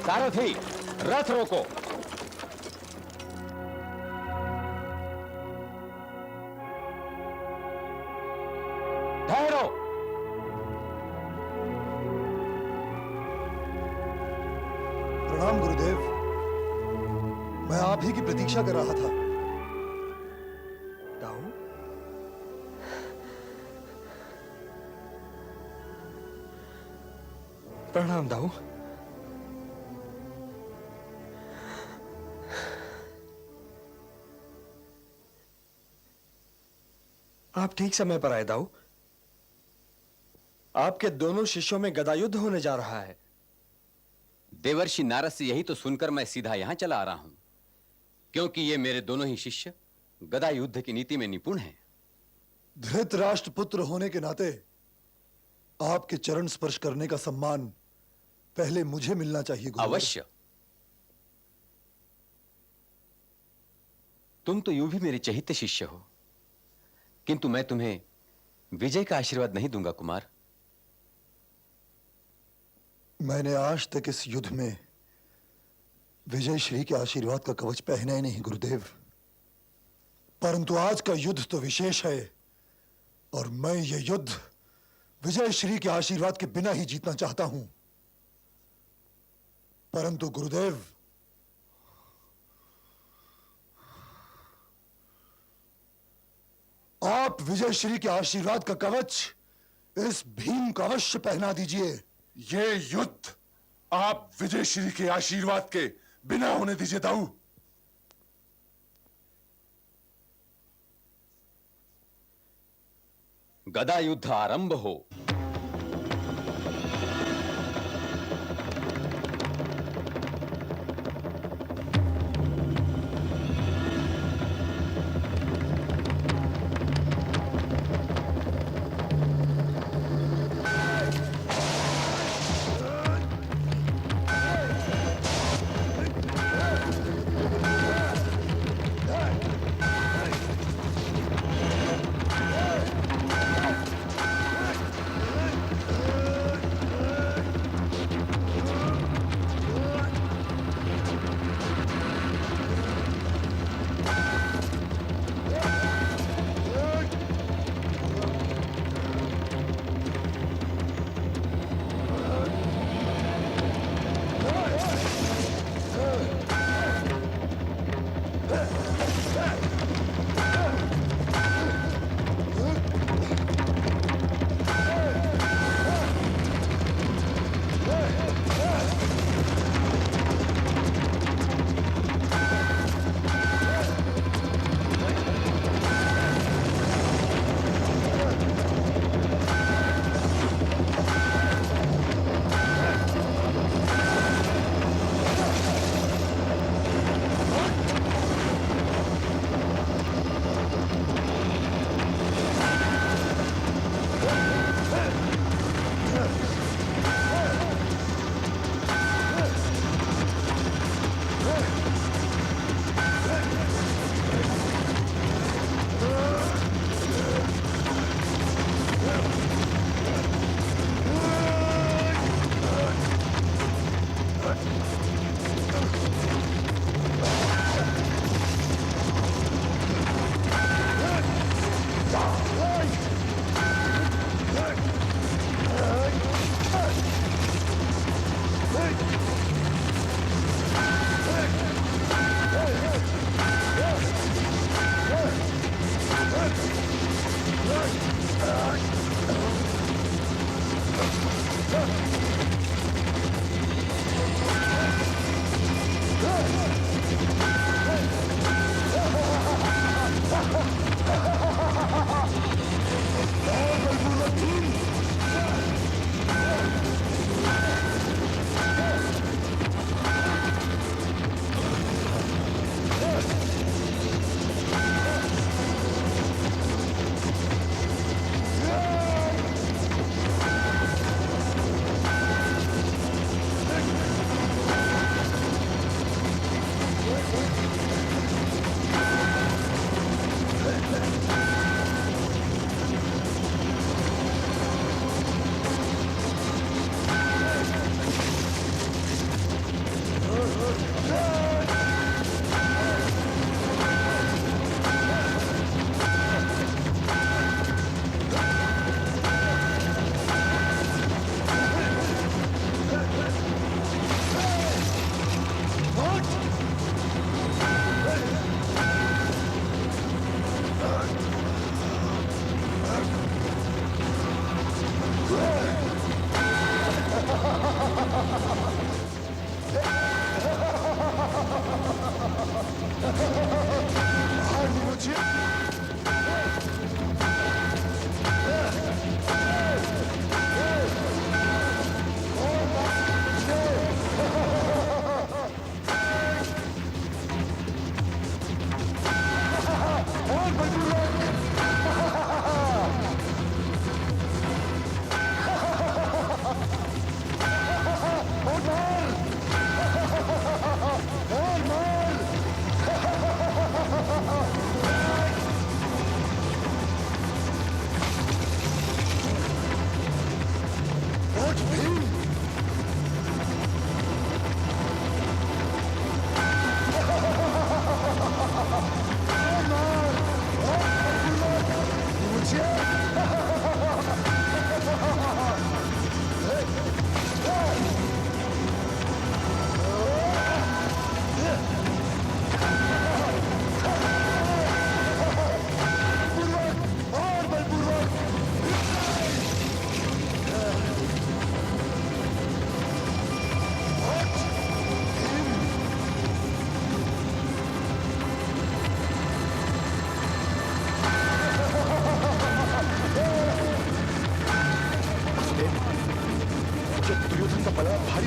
सारथी, रथ रोको। ठहरो। प्रणाम गुरुदेव। मैं आप ही की प्रतीक्षा कर रहा था। दाऊ, प्रणाम दाऊ। आप ठीक समय पर आए दाऊ। आपके दोनों शिष्यों में गदायुद्ध होने जा रहा है। देवर्षि नारद से यही तो सुनकर मैं सीधा यहां चला आ रहा हूं, क्योंकि ये मेरे दोनों ही शिष्य गदा युद्ध की नीति में निपुण हैं। धृतराष्ट्र पुत्र होने के नाते आपके चरण स्पर्श करने का सम्मान पहले मुझे मिलना चाहिए गुरुदेव। अवश्य। तुम तो यूं भी मेरे चहित शिष्य हो, किंतु मैं तुम्हें विजय का आशीर्वाद नहीं दूंगा कुमार। मैंने आज तक इस युद्ध में विजय श्री के आशीर्वाद का कवच पहना ही नहीं गुरुदेव, परंतु आज का युद्ध तो विशेष है और मैं ये युद्ध विजय श्री के आशीर्वाद के बिना ही जीतना चाहता हूं। परंतु गुरुदेव, आप विजय श्री के आशीर्वाद का कवच इस भीम को अवश्य पहना दीजिए। ये युद्ध आप विजय श्री के आशीर्वाद के बिना होने दीजिए दाऊ। गदा युद्ध आरंभ हो।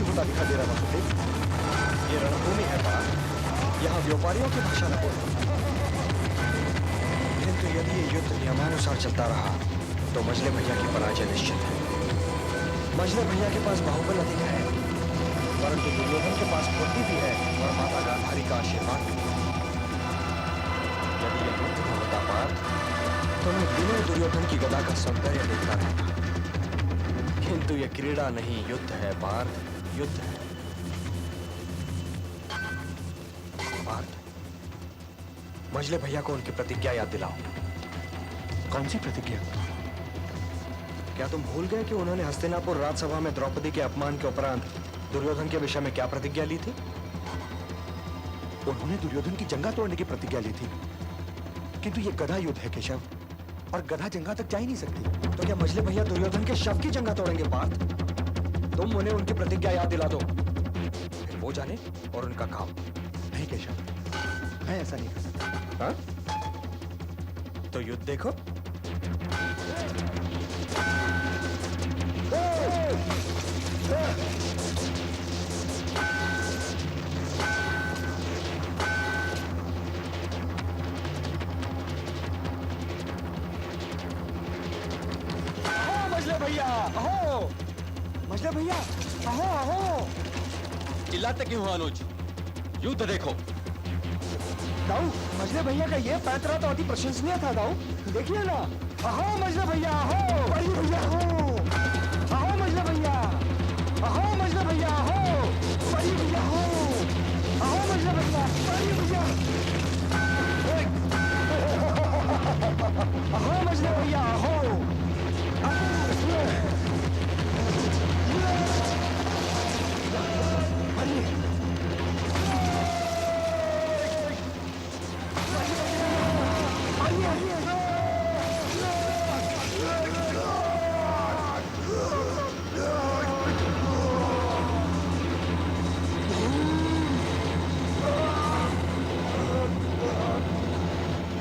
जरूरी होता दिखा दे रहा वासुदेव। ये रणभूमि है पार्थ, यहाँ व्यापारियों की भाषा न बोलो। किंतु यदि ये युद्ध नियमानुसार चलता रहा तो मजले भैया की पराजय निश्चित है। मजले भैया के पास बाहुबल अधिक है, परंतु दुर्योधन के पास बुद्धि भी है और माता गांधारी का आशीर्वाद भी है। यदि यह युद्ध न होता पार्थ तो मैं बिना दुर्योधन की गदा का सौंदर्य देखता रहता। किंतु यह क्रीड़ा नहीं, युद्ध है पार्थ, युद्ध है। पार्थ, मजले भैया को उनकी प्रतिज्ञा याद दिलाओ। कौन सी प्रतिज्ञा? क्या तुम भूल गए कि उन्होंने हस्तिनापुर राजसभा में द्रौपदी के अपमान के उपरांत दुर्योधन के विषय में क्या प्रतिज्ञा ली थी? उन्होंने दुर्योधन की जंगा तोड़ने की प्रतिज्ञा ली थी, किंतु ये गदा युद्ध है केशव, और गदा जंगा तक जा ही नहीं सकती। तो क्या मजले भैया दुर्योधन के शव की जंगा तोड़ेंगे पार्थ? तुम उन्हें उनकी प्रतिज्ञा याद दिला दो, फिर वो जाने और उनका काम। नहीं केशव, मैं ऐसा नहीं कर सकता। हाँ? तो युद्ध देखो। मजले भैया अहो, मजले भैया अहो अहो। चिल्लाते क्यों हो अनुज? युद्ध देखो। दाऊ, मजले भैया का ये पैतरा तो अति प्रशंसनीय था दाऊ, देखिए ना। अहो मजले भैया अहो, बड़ी भैया अहो, अहो मजले भैया, अहो मजले भैया अहो, बड़ी भैया अहो, अहो मजले भैया, बड़ी भैया, अहो मजले भैया अहो।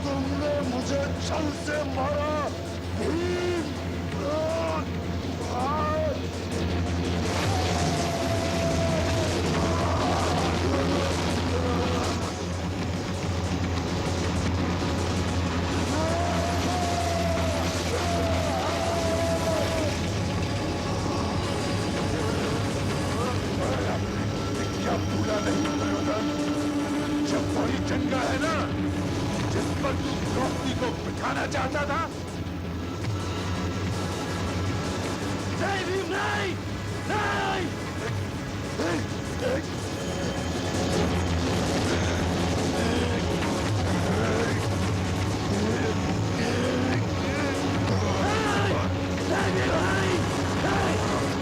तुमने मुझे छल से मारा भीम। क्या भूला नहीं दुर्योधन? जब वही जंगा है ना जिस पर तू द्रौपदी को बिठाना चाहता था। नहीं भीम, नहीं, नहीं।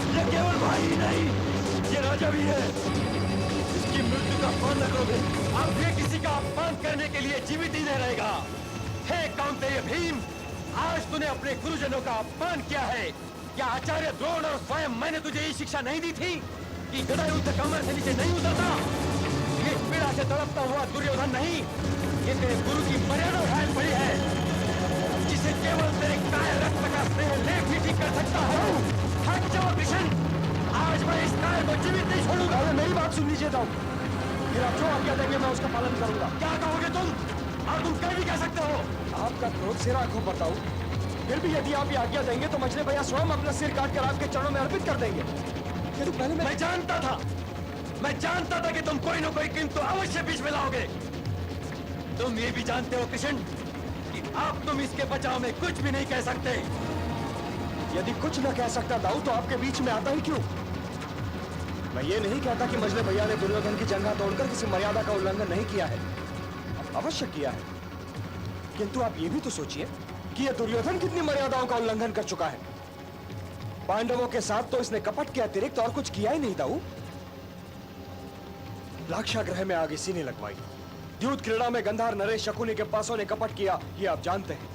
ये केवल भाई ही नहीं, ये राजा भी है। इसकी मृत्यु का अपमान न करोगे। अब ये किसी का अपमान करने के लिए जीवित ही नहीं रहेगा। हे कौंतेय भीम, आज तूने अपने गुरुजनों का अपमान किया है। क्या आचार्य द्रोण और स्वयं मैंने तुझे ये शिक्षा नहीं दी थी कि गदा युद्ध कमर से नीचे नहीं उतरता? ये पीड़ा से तड़पता हुआ दुर्योधन नहीं, ये तेरे गुरु की मर्यादा घायल पड़ी है, जिसे केवल तेरे काय रक्त का स्नेह लेख ही ठीक कर सकता हूँ। हट जाओ कृष्ण, आज मैं इस काय को जीवित नहीं छोड़ूंगा। मेरी बात सुन लीजिए दाऊ, फिर आप जो आज्ञा देंगे मैं उसका पालन करूंगा। क्या कहोगे तुम? और तुम कह भी कह सकते हो। आपका क्रोध सिरा आंखों पर दाऊ, फिर भी यदि आप ये आज्ञा देंगे तो मछली भैया स्वयं अपना सिर काट कर आपके चरणों में अर्पित कर देंगे। यदि पहले मैं जानता था कि तुम कोई न कोई किंतु अवश्य बीच में लाओगे। तुम ये भी जानते हो कृष्ण कि अब तुम इसके बचाव में कुछ भी नहीं कह सकते। यदि कुछ न कह सकता दाऊ तो आपके बीच में आता ही क्यों? मैं ये नहीं कहता कि मजले भैया ने दुर्योधन की जंगा तोड़कर किसी मर्यादा का उल्लंघन नहीं किया है, अवश्य किया है। किंतु आप ये भी तो सोचिए कि यह दुर्योधन कितनी मर्यादाओं का उल्लंघन कर चुका है। पांडवों के साथ तो इसने कपट के अतिरिक्त और कुछ किया ही नहीं दाऊ। लाक्षागृह में आग इसी ने लगवाई, द्यूत क्रीड़ा में गंधार नरेश शकुनी के पासों ने कपट किया, ये आप जानते हैं।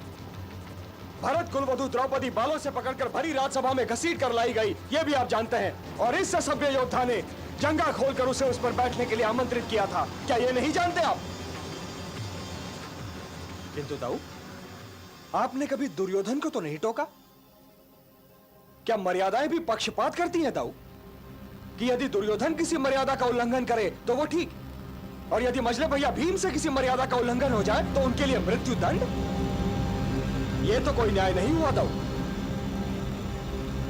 भरत कुलवधु द्रौपदी बालों से पकड़कर भरी राजसभा में घसीट कर लाई गई, ये भी आप जानते हैं। और इस सभ्य योद्धा ने जंगा खोलकर उसे उस पर बैठने के लिए आमंत्रित किया था, क्या ये नहीं जानते आप? किंतु दाऊ, आपने कभी दुर्योधन को तो नहीं टोका? क्या मर्यादाएं भी पक्षपात करती हैं दाऊ? कि यदि दुर्योधन किसी मर्यादा का उल्लंघन करे तो वो ठीक, और यदि मजले भैया भीम से किसी मर्यादा का उल्लंघन हो जाए तो उनके लिए मृत्यु दंड। ये तो कोई न्याय नहीं हुआ दाऊ।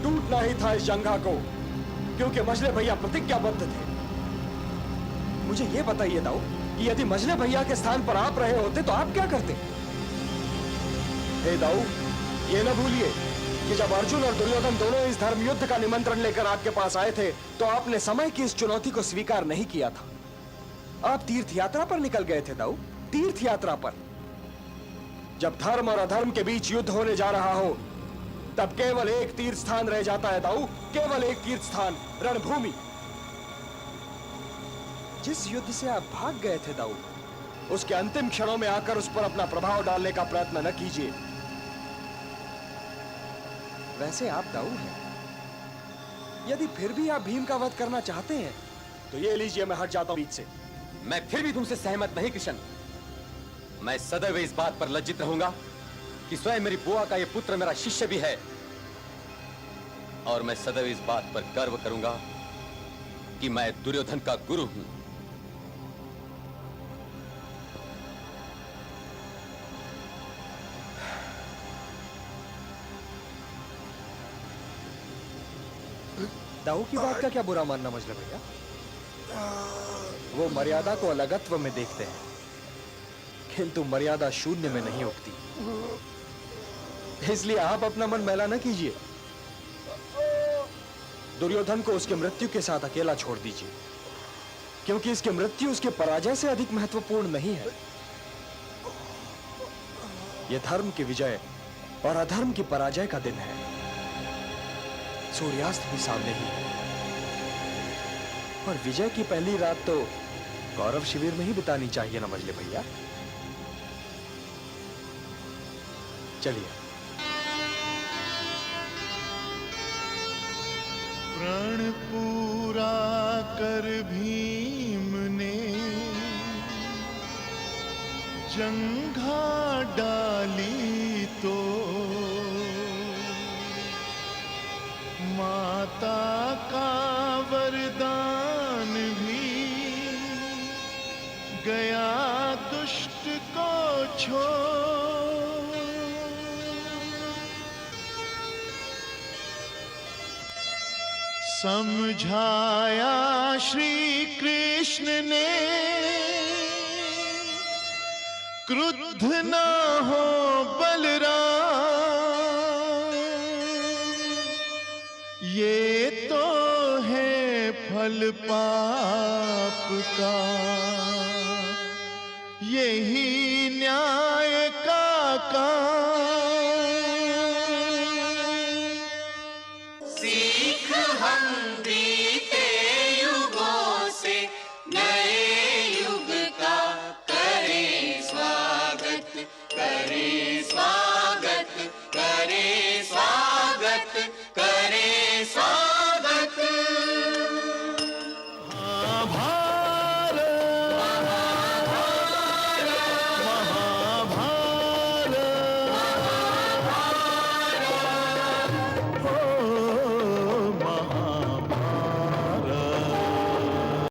टूटना ही था इस जंगा को, क्योंकि मजले भैया प्रतिज्ञाबद्ध थे। मुझे ये बताइए दाऊ कि यदि मजले भैया के स्थान पर आप रहे होते तो आप क्या करते? हे दाऊ, ये न भूलिए कि जब अर्जुन और दुर्योधन दोनों इस धर्म युद्ध का निमंत्रण लेकर आपके पास आए थे तो आपने समय की इस चुनौती को स्वीकार नहीं किया था। आप तीर्थ यात्रा पर निकल गए थे दाऊ, तीर्थ यात्रा पर। जब धर्म और अधर्म के बीच युद्ध होने जा रहा हो तब केवल एक तीर्थ स्थान रह जाता है दाऊ, केवल एक तीर्थ स्थान, रणभूमि। जिस युद्ध से आप भाग गए थे दाऊ, उसके अंतिम क्षणों में आकर उस पर अपना प्रभाव डालने का प्रयत्न न कीजिए। वैसे आप दाऊ हैं, यदि फिर भी आप भीम का वध करना चाहते हैं तो ये लीजिए, मैं हट जाता हूं बीच से। मैं फिर भी तुमसे सहमत नहीं कृष्ण। मैं सदैव इस बात पर लज्जित रहूंगा कि स्वयं मेरी बुआ का यह पुत्र मेरा शिष्य भी है, और मैं सदैव इस बात पर गर्व करूंगा कि मैं दुर्योधन का गुरु हूं। दाऊ की बात का क्या बुरा मानना मजले भैया? वो मर्यादा को अलगत्व में देखते हैं, किंतु मर्यादा शून्य में नहीं उगती। इसलिए आप अपना मन मैला न कीजिए। दुर्योधन को उसके मृत्यु के साथ अकेला छोड़ दीजिए, क्योंकि इसकी मृत्यु उसके पराजय से अधिक महत्वपूर्ण नहीं है। यह धर्म की विजय और अधर्म की पराजय का दिन है। सूर्यास्त भी सामने ही है, और विजय की पहली रात तो कौरव शिविर में ही बितानी चाहिए ना मजले भैया। चलिए। प्रण पूरा कर भीम ने जंघा डाली तो माता का वरदान भी गया दुष्ट को छोड़। समझाया श्री कृष्ण ने क्रुद्ध न हो बलराम, ये तो है फल पाप का, यही न्याय का काम।